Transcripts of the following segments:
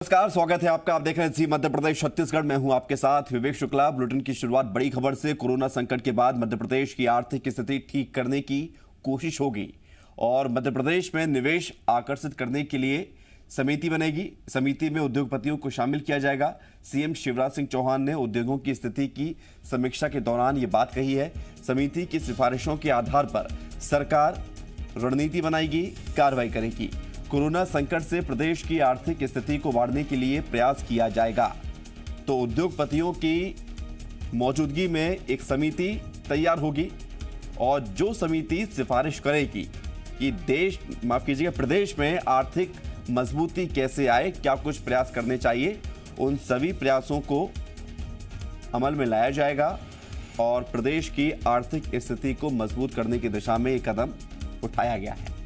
नमस्कार, स्वागत है आपका। आप देख रहे हैं जी मध्य प्रदेश छत्तीसगढ़। मैं हूं आपके साथ विवेक शुक्ला। बुलेटिन की शुरुआत बड़ी खबर से। कोरोना संकट के बाद मध्य प्रदेश की आर्थिक स्थिति ठीक करने की कोशिश होगी और मध्य प्रदेश में निवेश आकर्षित करने के लिए समिति बनेगी। समिति में उद्योगपतियों को शामिल किया जाएगा। सीएम शिवराज सिंह चौहान ने उद्योगों की स्थिति की समीक्षा के दौरान ये बात कही है। समिति की सिफारिशों के आधार पर सरकार रणनीति बनाएगी, कार्रवाई करेगी। कोरोना संकट से प्रदेश की आर्थिक स्थिति को बढ़ाने के लिए प्रयास किया जाएगा। तो उद्योगपतियों की मौजूदगी में एक समिति तैयार होगी और जो समिति सिफारिश करेगी कि प्रदेश में आर्थिक मजबूती कैसे आए, क्या कुछ प्रयास करने चाहिए, उन सभी प्रयासों को अमल में लाया जाएगा और प्रदेश की आर्थिक स्थिति को मजबूत करने की दिशा में एक कदम उठाया गया है।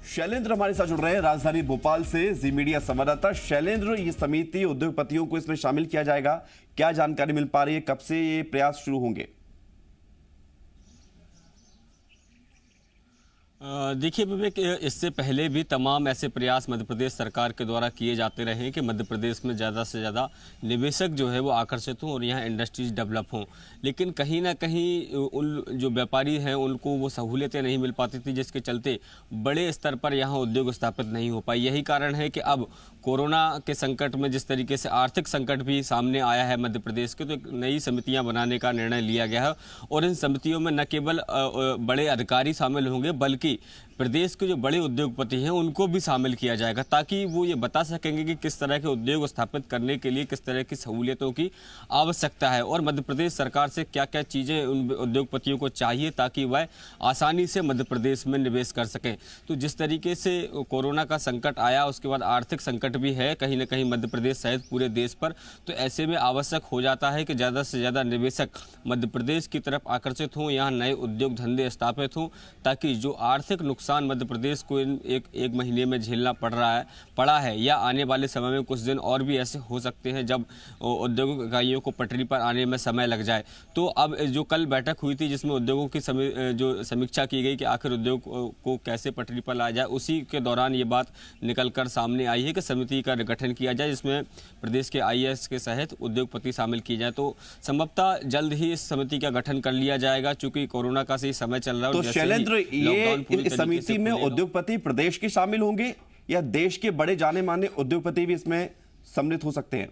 शैलेंद्र हमारे साथ जुड़ रहे हैं राजधानी भोपाल से, जी मीडिया संवाददाता। शैलेंद्र, ये समिति उद्योगपतियों को इसमें शामिल किया जाएगा, क्या जानकारी मिल पा रही है? कब से ये प्रयास शुरू होंगे? देखिए विवेक, इससे पहले भी तमाम ऐसे प्रयास मध्य प्रदेश सरकार के द्वारा किए जाते रहे हैं कि मध्य प्रदेश में ज़्यादा से ज़्यादा निवेशक जो है वो आकर्षित हों और यहाँ इंडस्ट्रीज डेवलप हों। लेकिन कहीं ना कहीं उन जो व्यापारी हैं उनको वो सहूलियतें नहीं मिल पाती थी, जिसके चलते बड़े स्तर पर यहाँ उद्योग स्थापित नहीं हो पाई। यही कारण है कि अब कोरोना के संकट में जिस तरीके से आर्थिक संकट भी सामने आया है मध्य प्रदेश के, तो एक नई समितियाँ बनाने का निर्णय लिया गया है और इन समितियों में न केवल बड़े अधिकारी शामिल होंगे बल्कि प्रदेश के जो बड़े उद्योगपति हैं उनको भी शामिल किया जाएगा, ताकि वो ये बता सकेंगे कि किस तरह के उद्योग स्थापित करने के लिए किस तरह की सहूलियतों की आवश्यकता है और मध्य प्रदेश सरकार से क्या क्या चीज़ें उन उद्योगपतियों को चाहिए ताकि वह आसानी से मध्य प्रदेश में निवेश कर सकें। तो जिस तरीके से कोरोना का संकट आया, उसके बाद आर्थिक संकट भी है कहीं ना कहीं मध्य प्रदेश सहित पूरे देश पर, तो ऐसे में आवश्यक हो जाता है कि ज़्यादा से ज़्यादा निवेशक मध्य प्रदेश की तरफ आकर्षित हों, यहाँ नए उद्योग धंधे स्थापित हों, ताकि जो आर्थिक नुकसान मध्य प्रदेश को एक महीने में झेलना पड़ा है या आने वाले समय में कुछ दिन और भी ऐसे हो सकते हैं जब उद्योग इकाइयों को पटरी पर आने में समय लग जाए। तो अब जो कल बैठक हुई थी जिसमें उद्योगों की जो समीक्षा की गई कि आखिर उद्योग को कैसे पटरी पर लाया जाए, उसी के दौरान ये बात निकलकर सामने आई है कि समिति का गठन किया जाए जिसमें प्रदेश के आईएएस के सहित उद्योगपति शामिल किए जाए। तो संभवतः जल्द ही इस समिति का गठन कर लिया जाएगा, चूंकि कोरोना का सही समय चल रहा है। तो शैलेंद्र, ये समिति में उद्योगपति प्रदेश के शामिल होंगे या देश के बड़े जाने माने उद्योगपति भी इसमें सम्मिलित हो सकते हैं?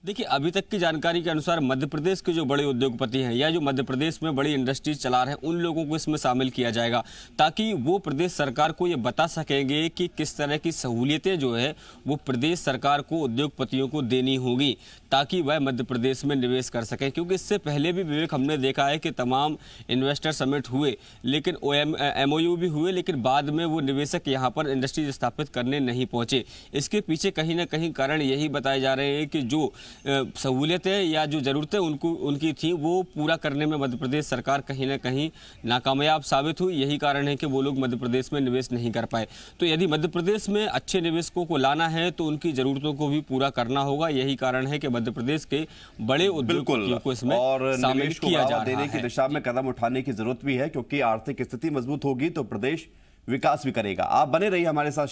देखिए, अभी तक की जानकारी के अनुसार मध्य प्रदेश के जो बड़े उद्योगपति हैं या जो मध्य प्रदेश में बड़ी इंडस्ट्रीज चला रहे हैं उन लोगों को इसमें शामिल किया जाएगा, ताकि वो प्रदेश सरकार को ये बता सकेंगे कि किस तरह की सहूलियतें जो है वो प्रदेश सरकार को उद्योगपतियों को देनी होगी ताकि वह मध्य प्रदेश में निवेश कर सकें। क्योंकि इससे पहले भी विवेक हमने देखा है कि तमाम इन्वेस्टर समिट हुए, लेकिन MOU भी हुए, लेकिन बाद में वो निवेशक यहाँ पर इंडस्ट्रीज स्थापित करने नहीं पहुँचे। इसके पीछे कहीं ना कहीं कारण यही बताए जा रहे हैं कि जो सहूलियतें या जो ज़रूरतें उनकी थी वो पूरा करने में मध्य प्रदेश सरकार कहीं ना कहीं नाकामयाब साबित हुई। यही कारण है कि वो लोग मध्य प्रदेश में निवेश नहीं कर पाए। तो यदि मध्य प्रदेश में अच्छे निवेशकों को लाना है तो उनकी ज़रूरतों को भी पूरा करना होगा। यही कारण है कि मध्य प्रदेश के बड़े उद्योगपतियों को इसमें शामिल किया जा रहा है। देने की दिशा में कदम उठाने की जरूरत भी है, क्योंकि आर्थिक स्थिति मजबूत होगी तो प्रदेश विकास भी करेगा। आप बने रहिए हमारे साथ।